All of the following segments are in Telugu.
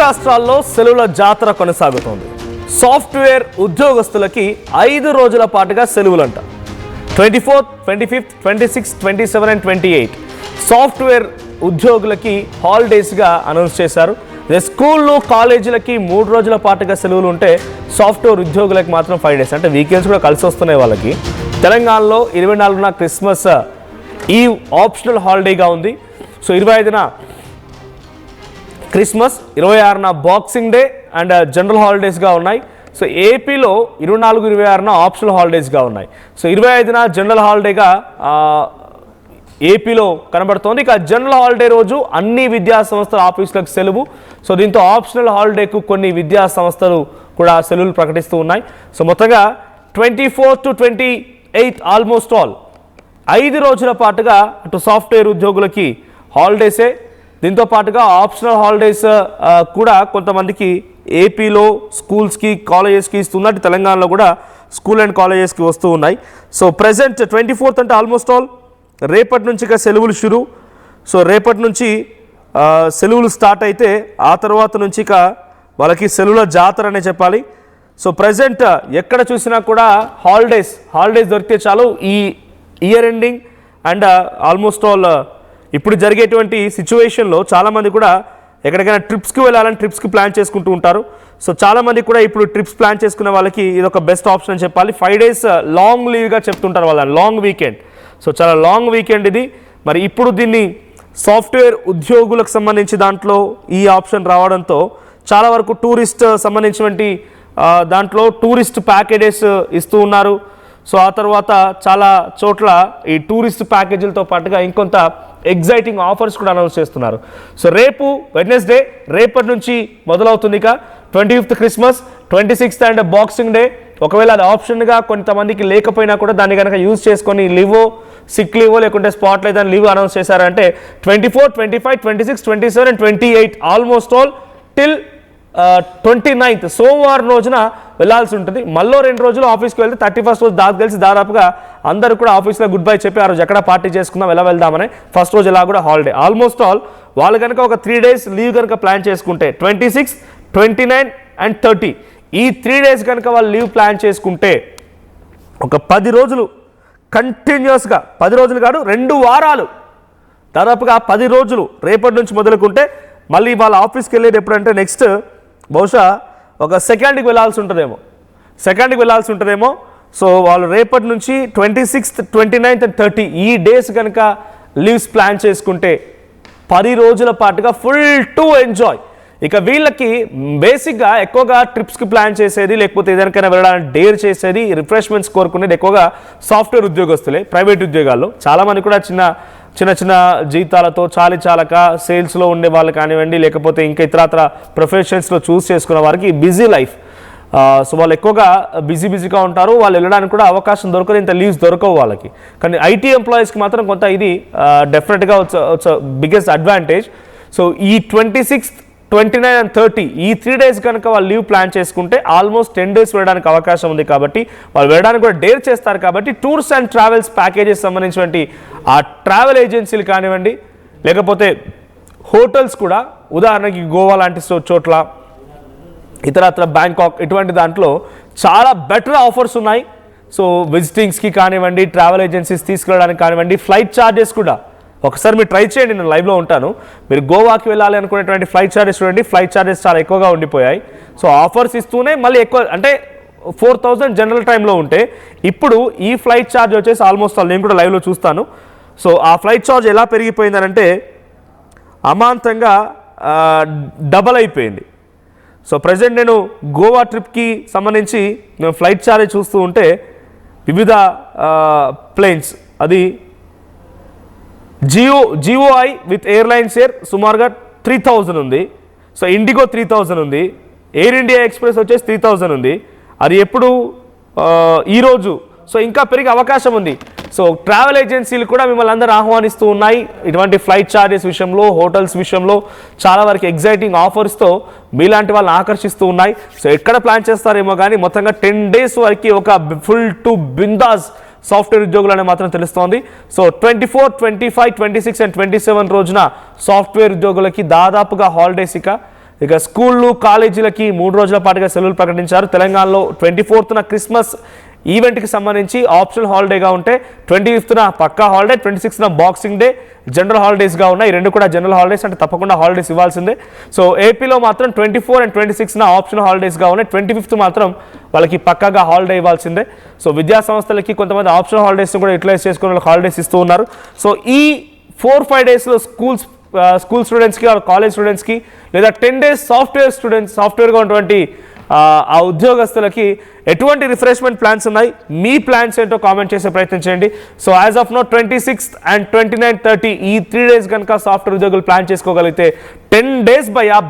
రాష్ట్రాల్లో సెలవుల జాతర కొనసాగుతోంది. సాఫ్ట్వేర్ ఉద్యోగస్తులకి 5 రోజుల పాటుగా సెలవులంట. 24th, 25th, 26th, 27 and 28 software ఉద్యోగులకి హాలిడేస్గా అనౌన్స్ చేశారు. స్కూళ్ళు కాలేజీలకి 3 రోజుల పాటుగా సెలవులు ఉంటే సాఫ్ట్వేర్ ఉద్యోగులకి మాత్రం 5 days, అంటే వీకెండ్స్ కూడా కలిసి వస్తున్నాయి వాళ్ళకి. తెలంగాణలో 24న క్రిస్మస్ ఈవ్ ఆప్షనల్ హాలిడేగా ఉంది. సో 25న క్రిస్మస్, 26న బాక్సింగ్ డే అండ్ జనరల్ హాలిడేస్గా ఉన్నాయి. సో ఏపీలో 24, 26న ఆప్షనల్ హాలిడేస్గా ఉన్నాయి. సో 25న జనరల్ హాలిడేగా ఏపీలో కనబడుతోంది. ఇక జనరల్ హాలిడే రోజు అన్ని విద్యా సంస్థల ఆఫీసులకు సెలవు. సో దీంతో ఆప్షనల్ హాలిడేకు కొన్ని విద్యా సంస్థలు కూడా సెలవులు ప్రకటిస్తూ ఉన్నాయి. సో మొత్తంగా 24 to 28 ఆల్మోస్ట్ ఆల్ 5 రోజుల పాటుగా అటు సాఫ్ట్వేర్ ఉద్యోగులకి హాలిడేసే. దీంతో పాటుగా ఆప్షనల్ హాలిడేస్ కూడా కొంతమందికి ఏపీలో స్కూల్స్కి, కాలేజెస్కి ఇస్తున్నట్టు తెలంగాణలో కూడా స్కూల్ అండ్ కాలేజెస్కి వస్తూ ఉన్నాయి. సో ప్రజెంట్ 24th అంటే ఆల్మోస్ట్ ఆల్ రేపటి నుంచి ఇక సెలవులు షురు. సో రేపటి నుంచి సెలవులు స్టార్ట్ అయితే ఆ తర్వాత నుంచి ఇక వాళ్ళకి సెలవుల జాతర అనే చెప్పాలి. సో ప్రజెంట్ ఎక్కడ చూసినా కూడా హాలిడేస్ దొరికితే చాలు. ఈ year ending and almost all ఇప్పుడు జరిగేటువంటి సిచ్యువేషన్లో చాలామంది కూడా ఎక్కడికైనా ట్రిప్స్కి వెళ్ళాలని ట్రిప్స్కి ప్లాన్ చేసుకుంటూ ఉంటారు. సో చాలామంది కూడా ఇప్పుడు ట్రిప్స్ ప్లాన్ చేసుకునే వాళ్ళకి ఇది ఒక బెస్ట్ ఆప్షన్ అని చెప్పాలి. 5 days లాంగ్ లీవ్గా చెప్తుంటారు వాళ్ళని, లాంగ్ వీకెండ్. సో చాలా లాంగ్ వీకెండ్ ఇది. మరి ఇప్పుడు దీన్ని సాఫ్ట్వేర్ ఉద్యోగులకు సంబంధించి దాంట్లో ఈ ఆప్షన్ రావడంతో చాలా వరకు టూరిస్ట్ సంబంధించినటువంటి దాంట్లో టూరిస్ట్ ప్యాకేజెస్ ఇస్తూ ఉన్నారు. సో ఆ తర్వాత చాలా చోట్ల ఈ టూరిస్ట్ ప్యాకేజీలతో పాటుగా ఇంకొంత ఎగ్జైటింగ్ ఆఫర్స్ కూడా అనౌన్స్ చేస్తున్నారు. సో రేపు వెడ్నెస్డే, రేపటి నుంచి మొదలవుతుంది. ఇక 25th Christmas, 26th and boxing day. ఒకవేళ అది ఆప్షన్గా కొంతమందికి లేకపోయినా కూడా దాన్ని కనుక యూజ్ చేసుకొని లీవో, సిక్ లీవో లేకుంటే స్పాట్ లేదని లీవ్ అనౌన్స్ చేశారంటే 24, 25, 26, 27 and 28 almost all till 29th సోమవారం రోజున వెళ్ళాల్సి ఉంటుంది. మళ్ళీ 2 రోజులు ఆఫీస్కి వెళ్తే 31st రోజు తెలిసి దాదాపుగా అందరూ కూడా ఆఫీస్లో గుడ్ బై చెప్పి ఆ రోజు ఎక్కడ పార్టీ చేసుకుందాం, ఎలా వెళ్దామని ఫస్ట్ రోజు ఇలా కూడా హాలిడే. ఆల్మోస్ట్ ఆల్ వాళ్ళు కనుక ఒక 3 days లీవ్ కనుక ప్లాన్ చేసుకుంటే 26, 29 and 30 ఈ 3 days కనుక వాళ్ళు లీవ్ ప్లాన్ చేసుకుంటే ఒక 10 రోజులు కంటిన్యూస్గా, 10 రోజులు కాదు 2 వారాలు, దాదాపుగా 10 రోజులు రేపటి నుంచి మొదలుకుంటే మళ్ళీ వాళ్ళ ఆఫీస్కి వెళ్ళేది ఎప్పుడంటే నెక్స్ట్ బహుశా ఒక సెకండ్కి వెళ్ళాల్సి ఉంటుందేమో. సో వాళ్ళు రేపటి నుంచి 26th, 29th and 30 ఈ డేస్ కనుక లీవ్స్ ప్లాన్ చేసుకుంటే 10 రోజుల పాటుగా ఫుల్ టు ఎంజాయ్. ఇక వీళ్ళకి బేసిక్గా ఎక్కువగా ట్రిప్స్కి ప్లాన్ చేసేది, లేకపోతే ఏదైనా వెళ్ళడానికి డేర్ చేసేది, రిఫ్రెష్మెంట్స్ కోరుకునేది ఎక్కువగా సాఫ్ట్వేర్ ఉద్యోగస్తులే. ప్రైవేట్ ఉద్యోగాల్లో చాలామంది కూడా చిన్న జీతాలతో చాలక సేల్స్లో ఉండే వాళ్ళు కానివ్వండి, లేకపోతే ఇంకా ఇతరత్ర ప్రొఫెషన్స్లో చూస్ చేసుకున్న వారికి బిజీ లైఫ్. సో వాళ్ళు ఎక్కువగా బిజీగా ఉంటారు. వాళ్ళు వెళ్ళడానికి కూడా అవకాశం దొరకదు, ఇంత లీవ్స్ దొరకవు వాళ్ళకి. కానీ ఐటీ ఎంప్లాయీస్కి మాత్రం కొంత ఇది డెఫినెట్గా బిగ్గెస్ట్ అడ్వాంటేజ్. సో ఈ 26th, 29 and 30 ఈ 3 days కనుక వాళ్ళు లీవ్ ప్లాన్ చేసుకుంటే ఆల్మోస్ట్ 10 days వెళ్ళడానికి అవకాశం ఉంది. కాబట్టి వాళ్ళు వెళ్ళడానికి కూడా డేర్ చేస్తారు. కాబట్టి టూర్స్ అండ్ ట్రావెల్స్ ప్యాకేజెస్ సంబంధించినటువంటి ఆ ట్రావెల్ ఏజెన్సీలు కానివ్వండి, లేకపోతే హోటల్స్ కూడా, ఉదాహరణకి గోవా లాంటి చోట్ల, ఇతరత్ర బ్యాంకాక్ ఇటువంటి దాంట్లో చాలా బెటర్ ఆఫర్స్ ఉన్నాయి. సో విజిటింగ్స్కి కానివ్వండి, ట్రావెల్ ఏజెన్సీస్ తీసుకెళ్ళడానికి కానివ్వండి, ఫ్లైట్ ఛార్జెస్ కూడా ఒకసారి మీరు ట్రై చేయండి. నేను లైవ్లో ఉంటాను. మీరు గోవాకి వెళ్ళాలి అనుకునేటువంటి ఫ్లైట్ ఛార్జెస్ చూడండి, ఫ్లైట్ ఛార్జెస్ చాలా ఎక్కువగా ఉండిపోయాయి. సో ఆఫర్స్ ఇస్తూనే మళ్ళీ ఎక్కువ, అంటే 4000 జనరల్ టైంలో ఉంటే ఇప్పుడు ఈ ఫ్లైట్ ఛార్జ్ వచ్చేసి ఆల్మోస్ట్ నేను కూడా లైవ్లో చూస్తాను. సో ఆ ఫ్లైట్ ఛార్జ్ ఎలా పెరిగిపోయిందనంటే అమాంతంగా డబల్ అయిపోయింది. సో ప్రజెంట్ నేను గోవా ట్రిప్కి సంబంధించి నేను ఫ్లైట్ ఛార్జ్ చూస్తూ ఉంటే వివిధ ప్లేన్స్, అది జిఓఐ విత్ ఎయిర్లైన్స్ ఎయిర్ సుమారుగా 3000 ఉంది. సో ఇండిగో 3000 ఉంది. ఎయిర్ ఇండియా ఎక్స్ప్రెస్ వచ్చేసి 3000 ఉంది. అది ఎప్పుడు ఈరోజు. సో ఇంకా పెరిగే అవకాశం ఉంది. సో ట్రావెల్ ఏజెన్సీలు కూడా మిమ్మల్ని అందరూ ఆహ్వానిస్తూ ఉన్నాయి. ఇటువంటి ఫ్లైట్ ఛార్జెస్ విషయంలో, హోటల్స్ విషయంలో చాలా వరకు ఎగ్జైటింగ్ ఆఫర్స్తో మీలాంటి వాళ్ళని ఆకర్షిస్తూ ఉన్నాయి. సో ఎక్కడ ప్లాన్ చేస్తారేమో కానీ మొత్తంగా 10 days వరకు ఒక ఫుల్ టు బిందాస్ సాఫ్ట్వేర్ ఉద్యోగులనే మాత్రం తెలుస్తోంది. సో 24, 25, 26 and 27 రోజున సాఫ్ట్వేర్ ఉద్యోగులకి దాదాపుగా హాలిడేస్. ఇక ఇక స్కూళ్ళు కాలేజీలకి 3 రోజుల పాటుగా సెలవులు ప్రకటించారు. తెలంగాణలో 24న క్రిస్మస్ ఈవెంట్కి సంబంధించి ఆప్షనల్ హాలిడేగా ఉంటే 25న పక్కా హాలిడే, 26న బాక్సింగ్ డే జనరల్ హాలిడేస్గా ఉన్నాయి. 2 కూడా జనరల్ హాలిడేస్, అంటే తప్పకుండా హాలిడేస్ ఇవ్వాల్సిందే. సో ఏపీలో మాత్రం 24 అండ్ 26న ఆప్షనల్ హాలిడేస్గా ఉన్నాయి. 25th మాత్రం వాళ్ళకి పక్కాగా హాలిడే ఇవ్వాల్సిందే. సో విద్యా సంస్థలకి కొంతమంది ఆప్షనల్ హాలిడేస్ కూడా యూటిలైజ్ చేసుకుని వాళ్ళకి హాలిడేస్ ఇస్తూ ఉన్నారు. సో ఈ 4-5 డేస్లో స్కూల్ స్టూడెంట్స్కి కాలేజ్ స్టూడెంట్స్కి లేదా 10 days సాఫ్ట్వేర్గా ఉన్నటువంటి ఆ ఉద్యోగస్తులకి ఎటువంటి రిఫ్రెష్మెంట్ ప్లాన్స్ ఉన్నాయి, మీ ప్లాన్స్ ఏంటో కామెంట్ చేసే ప్రయత్నం చేయండి. So as of now 26th and 29th, 30 ఈ 3 days కనుక సాఫ్ట్వేర్ ఉద్యోగులు ప్లాన్ చేసుకోగలిగితే 10 days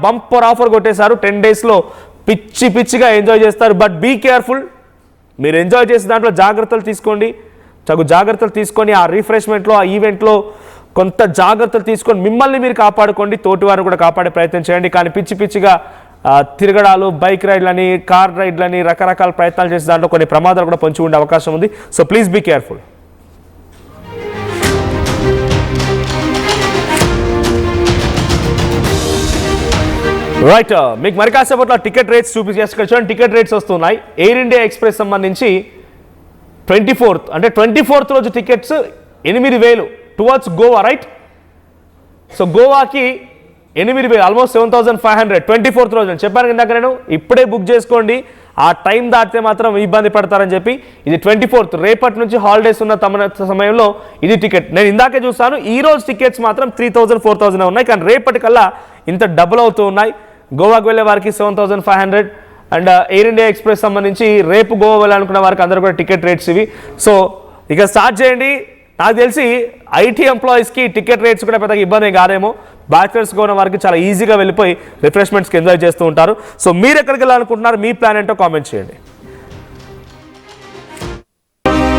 బంపర్ ఆఫర్ కొట్టేశారు. 10 daysలో పిచ్చిగా ఎంజాయ్ చేస్తారు. బట్ బీ కేర్ఫుల్, మీరు ఎంజాయ్ చేసే దాంట్లో జాగ్రత్తలు తీసుకోండి. జాగ్రత్తలు తీసుకొని ఆ రిఫ్రెష్మెంట్లో, ఆ ఈవెంట్లో కొంత జాగ్రత్తలు తీసుకొని మిమ్మల్ని మీరు కాపాడుకోండి, తోటి వారిని కూడా కాపాడే ప్రయత్నం చేయండి. కానీ పిచ్చిగా తిరగడాలు, బైక్ రైడ్లని, కార్ రైడ్లని, రకరకాల ప్రయత్నాలు చేసే దాంట్లో కొన్ని ప్రమాదాలు కూడా పొంచి ఉండే అవకాశం ఉంది. So please be careful. Right, మీకు మరి కాసేపట్లో టికెట్ రేట్స్ చూపించేసుకొచ్చాను. టికెట్ రేట్స్ వస్తున్నాయి. ఎయిర్ ఇండియా ఎక్స్ప్రెస్ సంబంధించి 24th అంటే 24th రోజు tickets 8,000 towards Goa, right? So గోవాకి 8,000, ఆల్మోస్ట్ 7,500 24th రోజు అని చెప్పాను ఇందాక నేను. ఇప్పుడే బుక్ చేసుకోండి, ఆ టైం దాటితే మాత్రం ఇబ్బంది పడతారని చెప్పి. ఇది 24th, రేపటి నుంచి హాలిడేస్ ఉన్న సమయంలో ఇది టికెట్. నేను ఇందాకే చూస్తాను, ఈ రోజు టికెట్స్ మాత్రం 3,000, 4,000 ఉన్నాయి. కానీ రేపటికల్లా ఇంత డబుల్ అవుతూ ఉన్నాయి. గోవాకు వెళ్ళే వారికి 7,500 అండ్ ఎయిర్ ఇండియా ఎక్స్ప్రెస్ సంబంధించి రేపు గోవా వెళ్ళాలనుకున్న వారికి అందరూ కూడా టికెట్ రేట్స్ ఇవి. సో ఇక స్టార్ట్ చేయండి. నాకు తెలిసి ఐటీ ఎంప్లాయీస్కి టికెట్ రేట్స్ కూడా పెద్దగా ఇబ్బంది కాదేమో. బ్యాచిలర్స్గా ఉన్న వారికి చాలా ఈజీగా వెళ్ళిపోయి రిఫ్రెష్మెంట్స్కి ఎంజాయ్ చేస్తూ ఉంటారు. సో మీరు ఎక్కడికి వెళ్ళాలనుకుంటున్నారు, మీ ప్లాన్ ఏంటో కామెంట్ చేయండి.